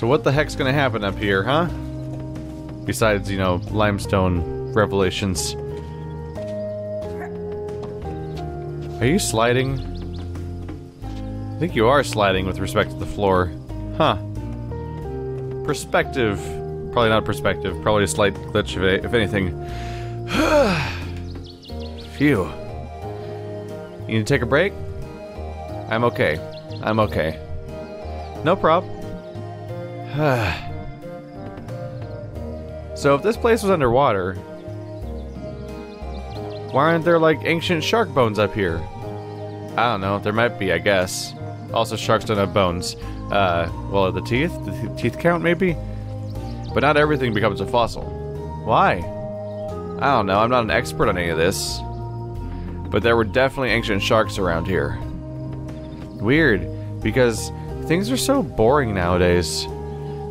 So what the heck's gonna happen up here, huh? Besides, you know, limestone revelations. Are you sliding? I think you are sliding with respect to the floor. Huh. Perspective. Probably not perspective. Probably a slight glitch if anything. Phew. You need to take a break? I'm okay. I'm okay. No prob. So if this place was underwater, why aren't there like ancient shark bones up here? I don't know. There might be, I guess. Also, sharks don't have bones. Well, the teeth? The teeth count, maybe? But not everything becomes a fossil. Why? I don't know. I'm not an expert on any of this. But there were definitely ancient sharks around here. Weird, because things are so boring nowadays.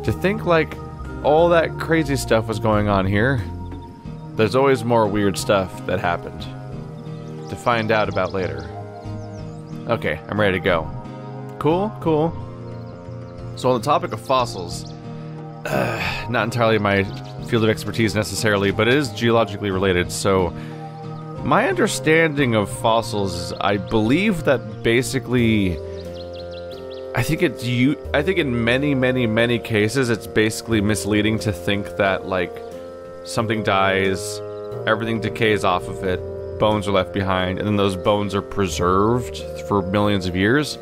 To think, like, all that crazy stuff was going on here, there's always more weird stuff that happened. To find out about later. Okay, I'm ready to go. Cool, cool. So on the topic of fossils, not entirely my field of expertise necessarily, but it is geologically related, so my understanding of fossils is I believe that basically I think in many cases it's basically misleading to think that like something dies, everything decays off of it, bones are left behind, and then those bones are preserved for millions of years.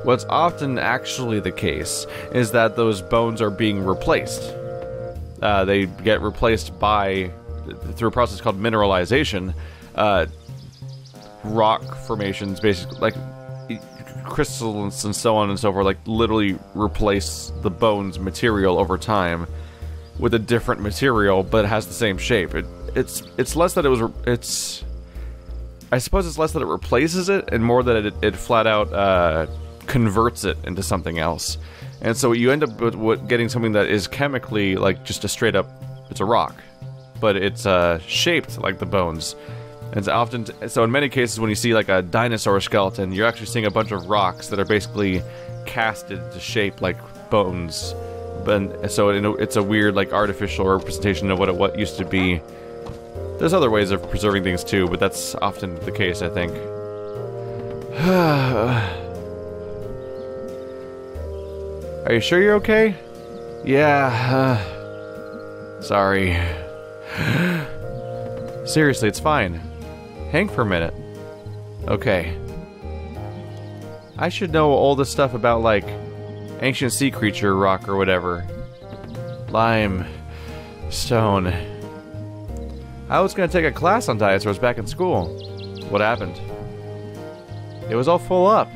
What's often actually the case is that those bones are being replaced. They get replaced by, through a process called mineralization, rock formations, basically, like crystals and so on and so forth, like literally replace the bones material over time with a different material, but it has the same shape. It's less that I suppose it's less that it replaces it, and more that it flat out converts it into something else. And so you end up with getting something that is chemically like just a straight up, it's a rock, but it's shaped like the bones. And it's often, so in many cases when you see like a dinosaur skeleton, you're actually seeing a bunch of rocks that are basically casted to shape like bones. But so it's a weird like artificial representation of what used to be. There's other ways of preserving things too, but that's often the case, I think. Are you sure you're okay? Yeah. Sorry. Seriously, it's fine. Hang for a minute. Okay. I should know all this stuff about, like, ancient sea creature rock or whatever. Lime. Stone. I was gonna take a class on dinosaurs back in school. What happened? It was all full up.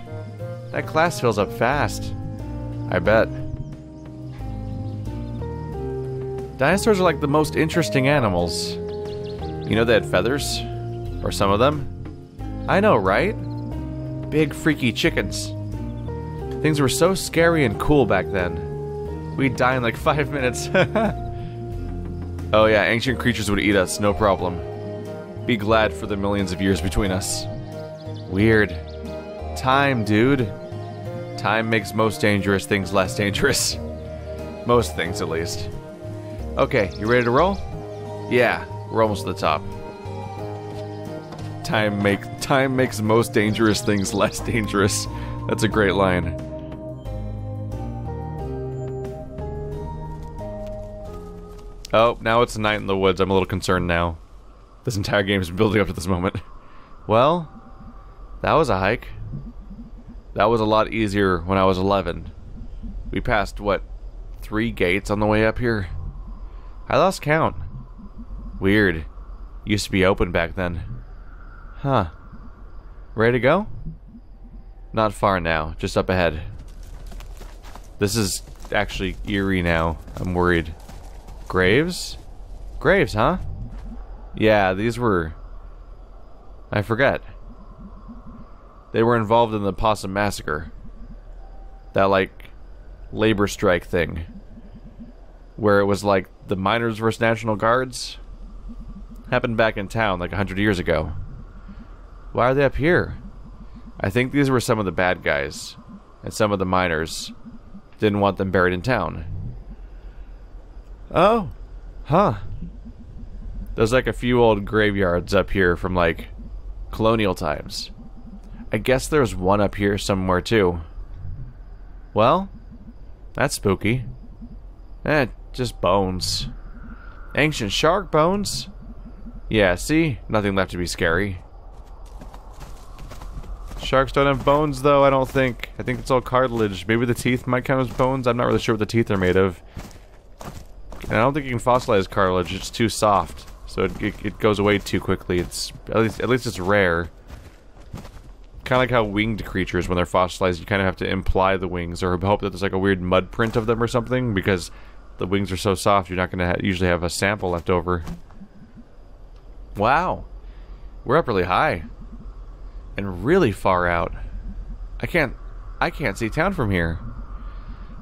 That class fills up fast. I bet. Dinosaurs are like the most interesting animals. You know they had feathers? Or some of them? I know, right? Big freaky chickens. Things were so scary and cool back then. We'd die in like 5 minutes. Oh yeah, ancient creatures would eat us, no problem. Be glad for the millions of years between us. Weird. Time, dude. Time makes most dangerous things less dangerous. Most things, at least. Okay, you ready to roll? Yeah, we're almost at the top. Time makes most dangerous things less dangerous. That's a great line. Oh, now it's a night in the woods. I'm a little concerned now. This entire game has been building up to this moment. Well, that was a hike. That was a lot easier when I was 11. We passed, what, 3 gates on the way up here? I lost count. Weird. Used to be open back then. Huh. Ready to go? Not far now, just up ahead. This is actually eerie now. I'm worried. Graves? Graves, huh? Yeah, these were... I forget. They were involved in the Possum Massacre. That, like, labor strike thing. Where it was like the miners versus National Guards. Happened back in town like 100 years ago. Why are they up here? I think these were some of the bad guys. And some of the miners. Didn't want them buried in town. Oh. Huh. There's like a few old graveyards up here from like colonial times. I guess there's one up here somewhere too. Well, that's spooky. Just bones. Ancient shark bones? Yeah, see? Nothing left to be scary. Sharks don't have bones though, I don't think. I think it's all cartilage. Maybe the teeth might count as bones. I'm not really sure what the teeth are made of. And I don't think you can fossilize cartilage. It's too soft. So it goes away too quickly. It's at least it's rare. Kind of like how winged creatures, when they're fossilized, you kind of have to imply the wings or hope that there's like a weird mud print of them or something, because the wings are so soft you're not going to usually have a sample left over. Wow. We're up really high. And really far out. I can't see town from here.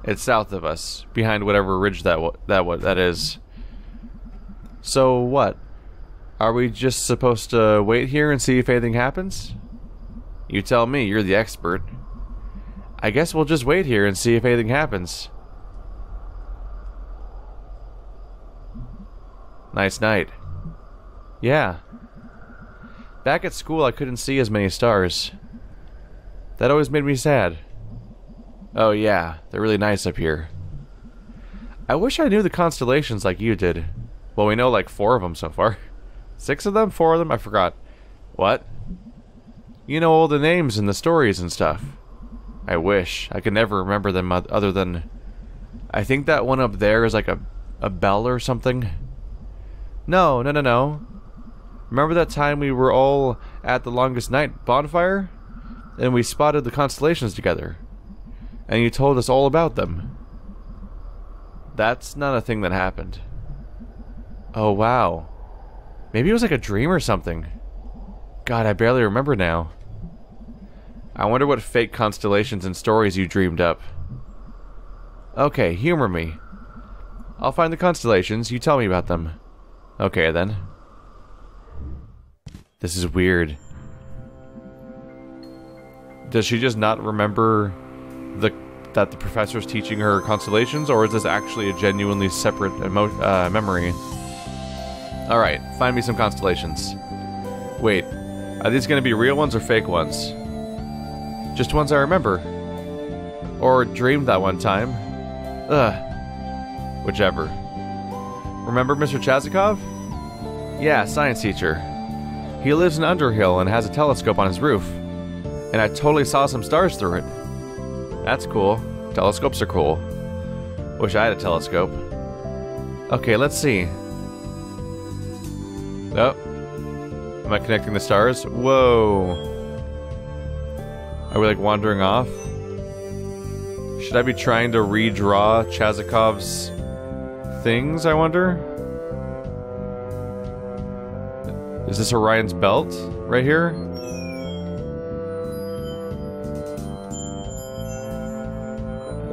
It's south of us, behind whatever ridge that is. So what? Are we just supposed to wait here and see if anything happens? You tell me, you're the expert. I guess we'll just wait here and see if anything happens. Nice night. Yeah. Back at school I couldn't see as many stars. That always made me sad. Oh yeah, they're really nice up here. I wish I knew the constellations like you did. Well, we know like 4 of them so far. 6 of them? 4 of them? I forgot. What? You know all the names and the stories and stuff. I wish. I could never remember them other than... I think that one up there is like a bell or something. No. Remember that time we were all at the longest night bonfire? And we spotted the constellations together. And you told us all about them. That's not a thing that happened. Oh wow. Maybe it was like a dream or something. God, I barely remember now. I wonder what fake constellations and stories you dreamed up. Okay, humor me. I'll find the constellations, you tell me about them. Okay then. This is weird. Does she just not remember that the professor's teaching her constellations, or is this actually a genuinely separate memory? Alright, find me some constellations. Wait, are these gonna be real ones or fake ones? Just ones I remember. Or dreamed that one time. Ugh. Whichever. Remember Mr. Chazikov? Yeah, science teacher. He lives in Underhill and has a telescope on his roof. And I totally saw some stars through it. That's cool. Telescopes are cool. Wish I had a telescope. Okay, let's see. Oh. Am I connecting the stars? Whoa. Are we like wandering off? Should I be trying to redraw Chazikov's things, I wonder? Is this Orion's belt right here?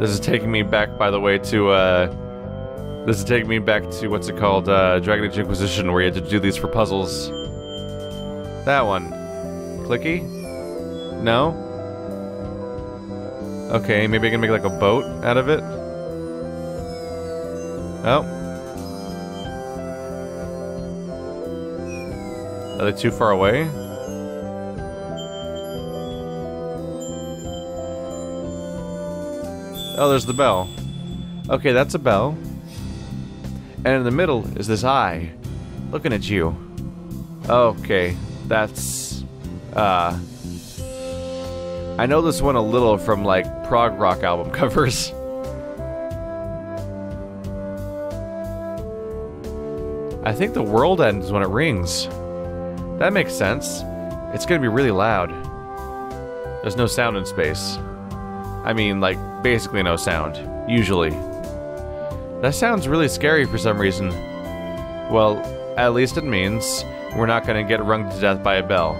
This is taking me back, by the way, to, this is taking me back to, what's it called, Dragon Age Inquisition, where you had to do these for puzzles. That one. Clicky? No? Okay, maybe I can make like a boat out of it? Oh. Are they too far away? Oh, there's the bell. Okay, that's a bell. And in the middle is this eye. Looking at you. Okay, that's... I know this one a little from, like, prog rock album covers. I think the world ends when it rings. That makes sense. It's gonna be really loud. There's no sound in space. I mean, like, basically no sound. Usually. That sounds really scary for some reason. Well, at least it means we're not gonna get rung to death by a bell.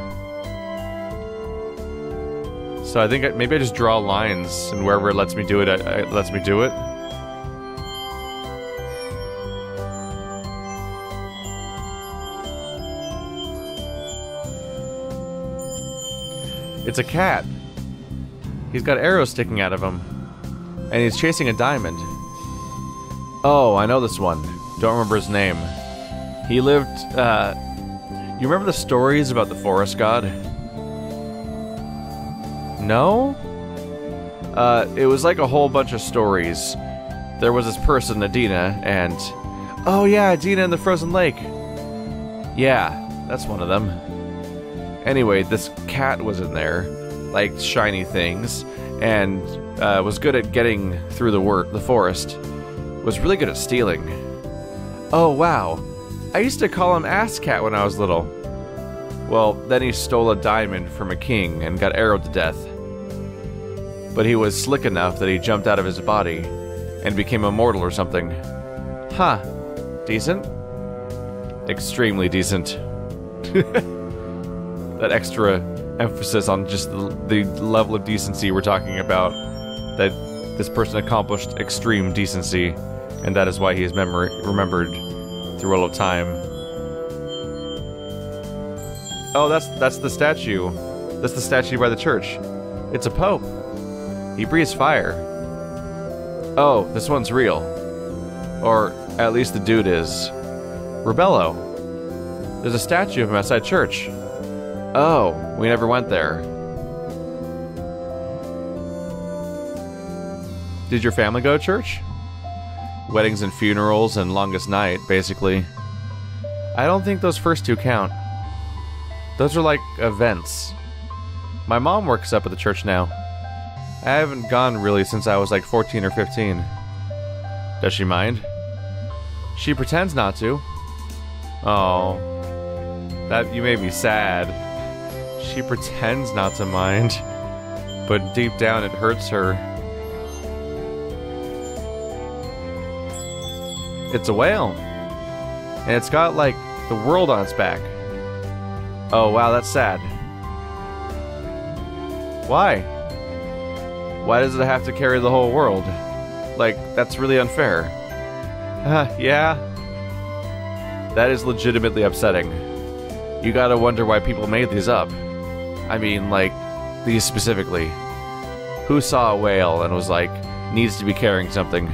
So I think maybe I just draw lines, and wherever it lets me do it, it lets me do it. It's a cat. He's got arrows sticking out of him. And he's chasing a diamond. Oh, I know this one. Don't remember his name. He lived, you remember the stories about the forest god? No? It was like a whole bunch of stories. There was this person, Adina, and... Oh yeah, Adina in the frozen lake. Yeah, that's one of them. Anyway, this cat was in there, like shiny things, and was good at getting through the forest. Was really good at stealing. Oh wow, I used to call him Ass Cat when I was little. Well, then he stole a diamond from a king and got arrowed to death. But he was slick enough that he jumped out of his body and became immortal or something. Huh. Decent? Extremely decent. That extra emphasis on just the level of decency we're talking about. That this person accomplished extreme decency, and that is why he is remembered through all of time. Oh, that's the statue. That's the statue by the church. It's a pope. He breathes fire. Oh, this one's real. Or at least the dude is. Rebello. There's a statue of him outside church. Oh, we never went there. Did your family go to church? Weddings and funerals and longest night, basically. I don't think those first two count. Those are like events. My mom works up at the church now. I haven't gone really since I was like 14 or 15. Does she mind? She pretends not to. Oh, that you made me sad. She pretends not to mind, but deep down it hurts her. It's a whale, and it's got like the world on its back. Oh wow, that's sad. Why? Why does it have to carry the whole world? Like, that's really unfair. Yeah. That is legitimately upsetting. You gotta wonder why people made these up. I mean, like, these specifically. Who saw a whale and was like, needs to be carrying something?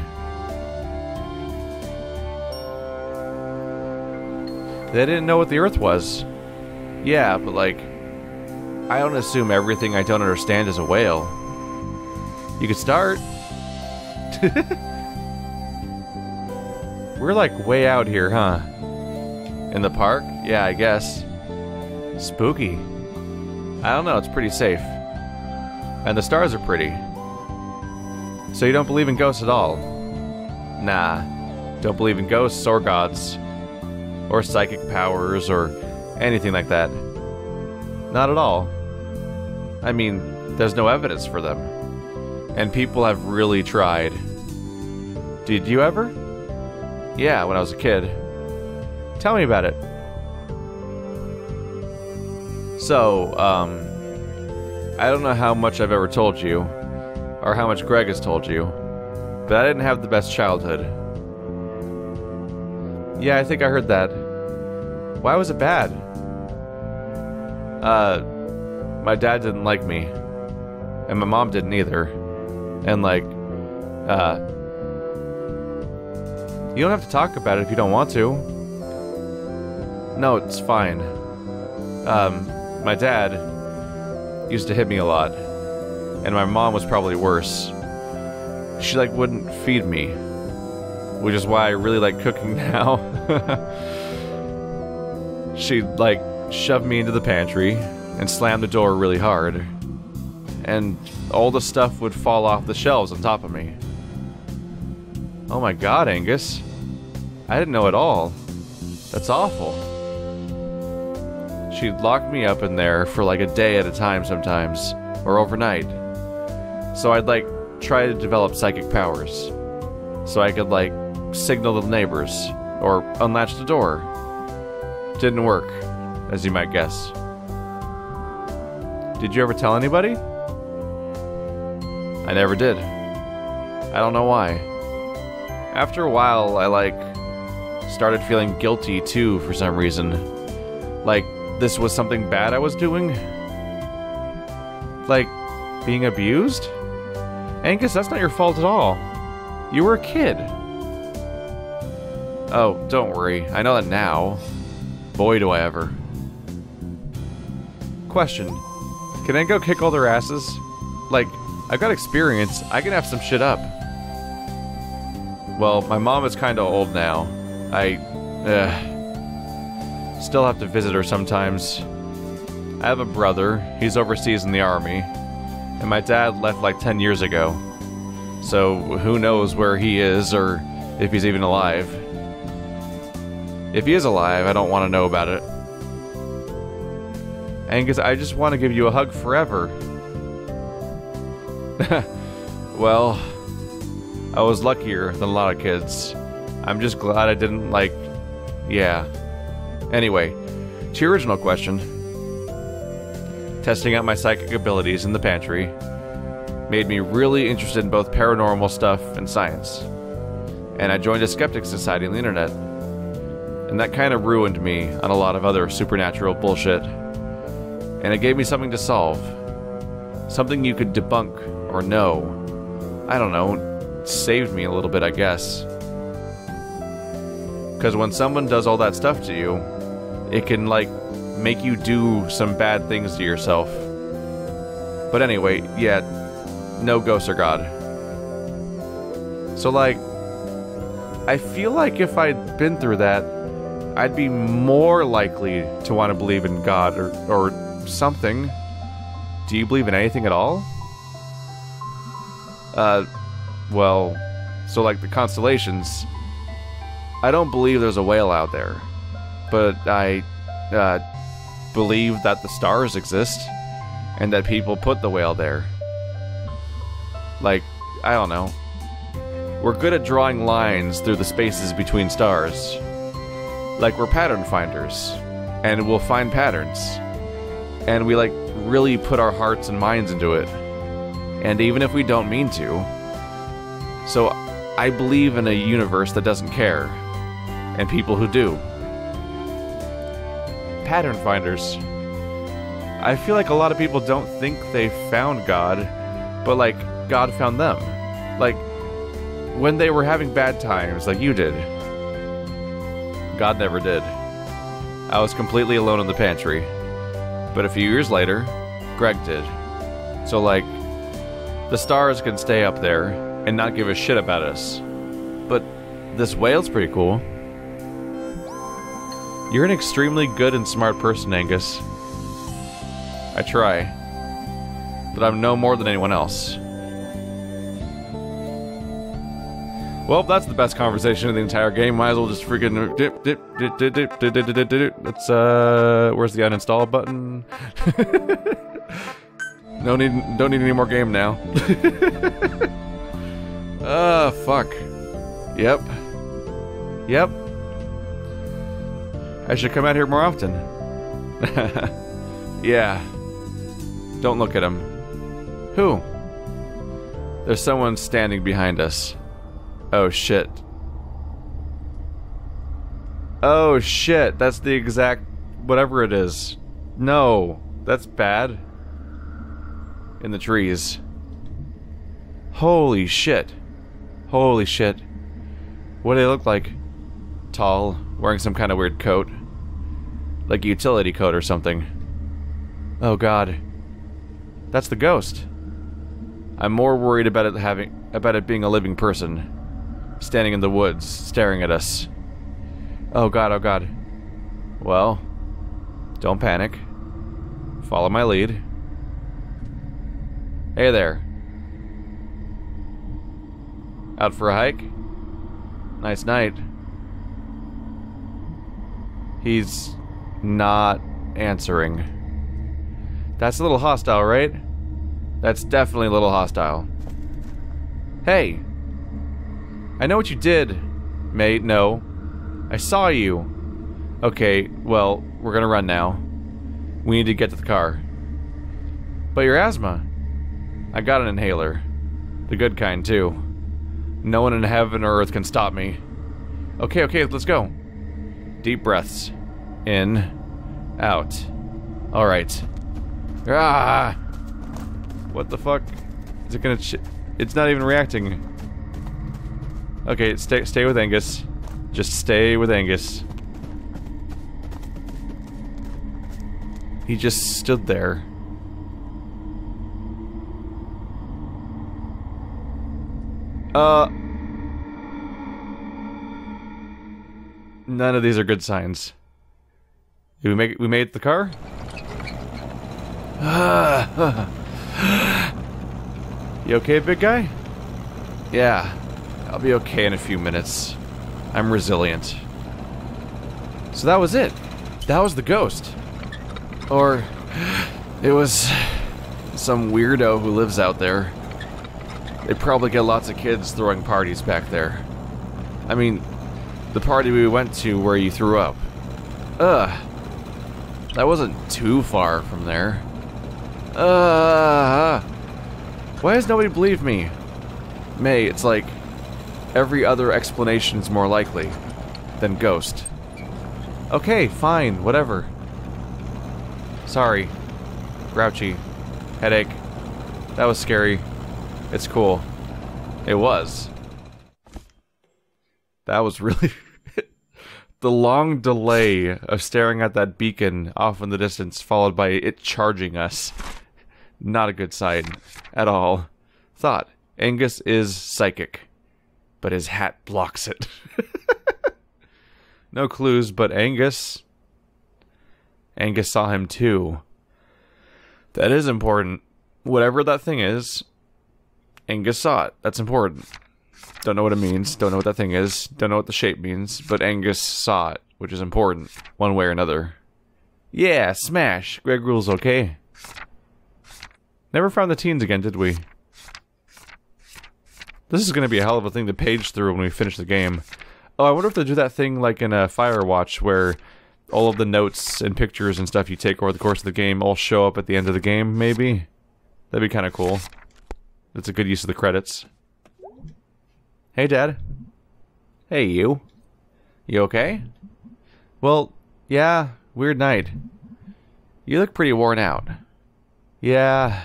They didn't know what the Earth was. Yeah, but like, I don't assume everything I don't understand is a whale. You could start. We're like way out here, huh? In the park? Yeah, I guess. Spooky. I don't know, it's pretty safe. And the stars are pretty. So you don't believe in ghosts at all? Nah. Don't believe in ghosts or gods. Or psychic powers or anything like that. Not at all. I mean, there's no evidence for them. And people have really tried. Did you ever? Yeah, when I was a kid. Tell me about it. So, I don't know how much I've ever told you, or how much Greg has told you, but I didn't have the best childhood. Yeah, I think I heard that. Why was it bad? My dad didn't like me, and my mom didn't either, and like, you don't have to talk about it if you don't want to. No, it's fine. My dad used to hit me a lot, and my mom was probably worse. She like wouldn't feed me, which is why I really like cooking now. She'd like shove me into the pantry and slam the door really hard, and all the stuff would fall off the shelves on top of me. Oh my god, Angus. I didn't know at all. That's awful. She'd lock me up in there for like a day at a time sometimes, or overnight. So I'd like try to develop psychic powers. So I could like signal the neighbors, or unlatch the door. Didn't work, as you might guess. Did you ever tell anybody? I never did. I don't know why. After a while, I like started feeling guilty too for some reason. Like this was something bad I was doing? Like being abused? Angus, that's not your fault at all. You were a kid. Oh, don't worry. I know that now. Boy, do I ever. Question. Can I go kick all their asses? Like, I've got experience. I can have some shit up. Well, my mom is kinda old now. I still have to visit her sometimes. I have a brother. He's overseas in the army. And my dad left like 10 years ago. So who knows where he is or if he's even alive. If he is alive, I don't want to know about it. Angus, I just want to give you a hug forever. Well, I was luckier than a lot of kids. I'm just glad I didn't, like... Yeah. Anyway, to your original question. Testing out my psychic abilities in the pantry made me really interested in both paranormal stuff and science. And I joined a skeptic society on the internet. And that kind of ruined me on a lot of other supernatural bullshit. And it gave me something to solve. Something you could debunk or know. I don't know, it saved me a little bit, I guess. Because when someone does all that stuff to you, it can, like, make you do some bad things to yourself. But anyway, yeah, no ghosts or God. So, like, I feel like if I'd been through that, I'd be more likely to want to believe in God or something. Do you believe in anything at all? Well, so like the constellations, I don't believe there's a whale out there, but I, believe that the stars exist, and that people put the whale there. Like, I don't know. We're good at drawing lines through the spaces between stars. Like, we're pattern finders, and we'll find patterns. And we, like, really put our hearts and minds into it. And even if we don't mean to. So, I believe in a universe that doesn't care. And people who do. Pattern finders. I feel like a lot of people don't think they found God, but, like, God found them. Like, when they were having bad times, like you did. God never did. I was completely alone in the pantry. But a few years later, Greg did. So, like, the stars can stay up there and not give a shit about us. But this whale's pretty cool. You're an extremely good and smart person, Angus. I try. But I'm no more than anyone else. Well, that's the best conversation of the entire game. Might as well just freaking Let's where's the uninstall button? Don't need any more game now. Fuck. Yep. I should come out here more often. Yeah. Don't look at him. Who? There's someone standing behind us. Oh shit. Oh shit, that's the exact whatever it is. No, that's bad. In the trees. Holy shit. Holy shit. What do they look like? Tall, wearing some kind of weird coat. Like a utility coat or something. Oh god. That's the ghost. I'm more worried about it being a living person. Standing in the woods, staring at us. Oh god, oh god. Well, don't panic. Follow my lead. Hey there. Out for a hike? Nice night. He's not answering. That's a little hostile, right? That's definitely a little hostile. Hey! I know what you did, mate. No. I saw you. Okay, well, we're gonna run now. We need to get to the car. But your asthma. I got an inhaler. The good kind, too. No one in heaven or earth can stop me. Okay, let's go. Deep breaths. In. Out. Alright. Ah! What the fuck? Is it gonna It's not even reacting. Okay, stay with Angus. Just stay with Angus. He just stood there. None of these are good signs. Did we made it to the car? You okay, big guy? Yeah, I'll be okay in a few minutes. I'm resilient. So that was it. That was the ghost. Or it was some weirdo who lives out there. They probably get lots of kids throwing parties back there. I mean, the party we went to where you threw up. That wasn't too far from there. Why does nobody believe me? Mae, it's like every other explanation's more likely than ghost. Okay, fine, whatever. Sorry. Grouchy. Headache. That was scary. It's cool. It was. That was really... The long delay of staring at that beacon off in the distance, followed by it charging us. Not a good sign. At all. Thought. Angus is psychic. But his hat blocks it. No clues, but Angus... Angus saw him too. That is important. Whatever that thing is, Angus saw it. That's important. Don't know what it means. Don't know what that thing is. Don't know what the shape means. But Angus saw it, which is important. One way or another. Yeah, smash. Greg rules okay. Never found the teens again, did we? This is going to be a hell of a thing to page through when we finish the game. Oh, I wonder if they'll do that thing like in a Firewatch where all of the notes and pictures and stuff you take over the course of the game all show up at the end of the game, maybe? That'd be kind of cool. That's a good use of the credits. Hey, Dad. Hey, you. You okay? Well, yeah, weird night. You look pretty worn out. Yeah.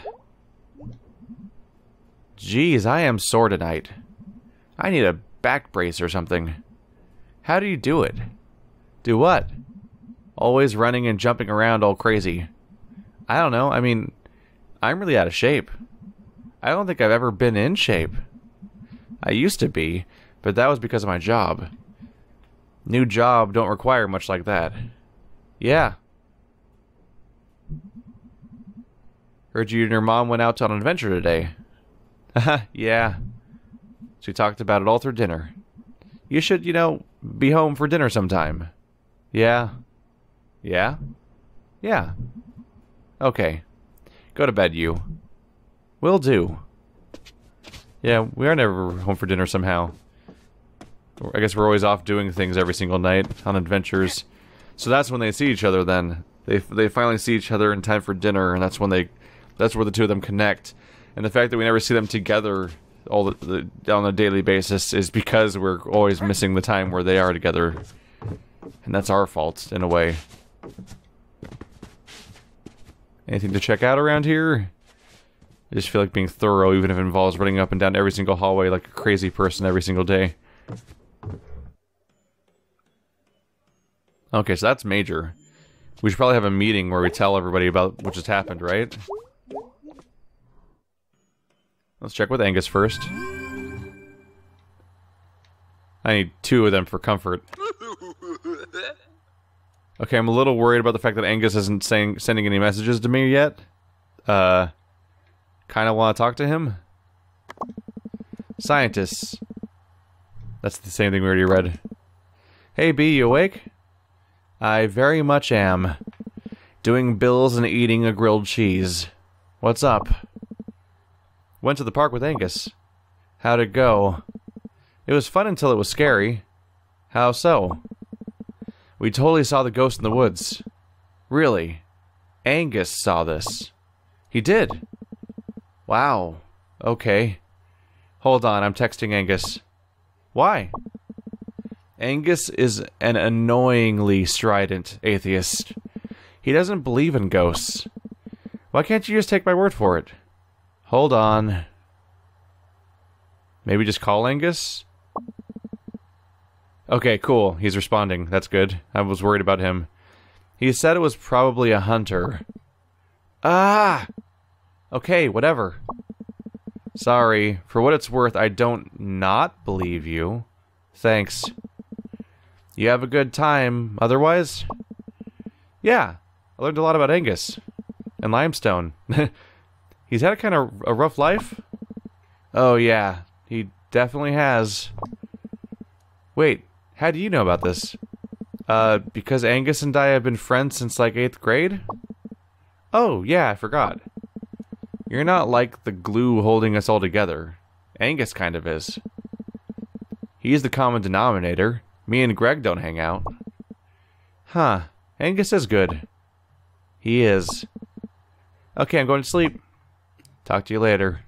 Geez, I am sore tonight. I need a back brace or something. How do you do it? Do what? Always running and jumping around all crazy. I don't know, I mean, I'm really out of shape. I don't think I've ever been in shape. I used to be, but that was because of my job. New job don't require much like that. Yeah. Heard you and your mom went out on an adventure today. Haha, yeah. She talked about it all through dinner. You should, you know, be home for dinner sometime. Yeah. Yeah? Yeah. Okay. Go to bed, you. Will do. Yeah, we are never home for dinner somehow. I guess we're always off doing things every single night, on adventures. So that's when they see each other then. They finally see each other in time for dinner, and that's when that's where the two of them connect. And the fact that we never see them together on a daily basis is because we're always missing the time where they are together. And that's our fault, in a way. Anything to check out around here? I just feel like being thorough, even if it involves running up and down every single hallway like a crazy person every single day. Okay, so that's major. We should probably have a meeting where we tell everybody about what just happened, right? Let's check with Angus first. I need 2 of them for comfort. Okay, I'm a little worried about the fact that Angus isn't sending any messages to me yet. Kinda want to talk to him? Scientists. That's the same thing we already read. Hey, B, you awake? I very much am. Doing bills and eating a grilled cheese. What's up? Went to the park with Angus. How'd it go? It was fun until it was scary. How so? We totally saw the ghost in the woods. Really? Angus saw this. He did? Wow. Okay. Hold on, I'm texting Angus. Why? Angus is an annoyingly strident atheist. He doesn't believe in ghosts. Why can't you just take my word for it? Hold on. Maybe just call Angus? Okay, cool. He's responding. That's good. I was worried about him. He said it was probably a hunter. Ah! Okay, whatever. Sorry. For what it's worth, I don't not believe you. Thanks. You have a good time, otherwise? Yeah, I learned a lot about Angus. And limestone. He's had a kind of a rough life? Oh yeah, he definitely has. Wait, how do you know about this? Because Angus and I have been friends since like 8th grade? Oh, yeah, I forgot. You're not like the glue holding us all together. Angus kind of is. He's the common denominator. Me and Greg don't hang out. Huh. Angus is good. He is. Okay, I'm going to sleep. Talk to you later.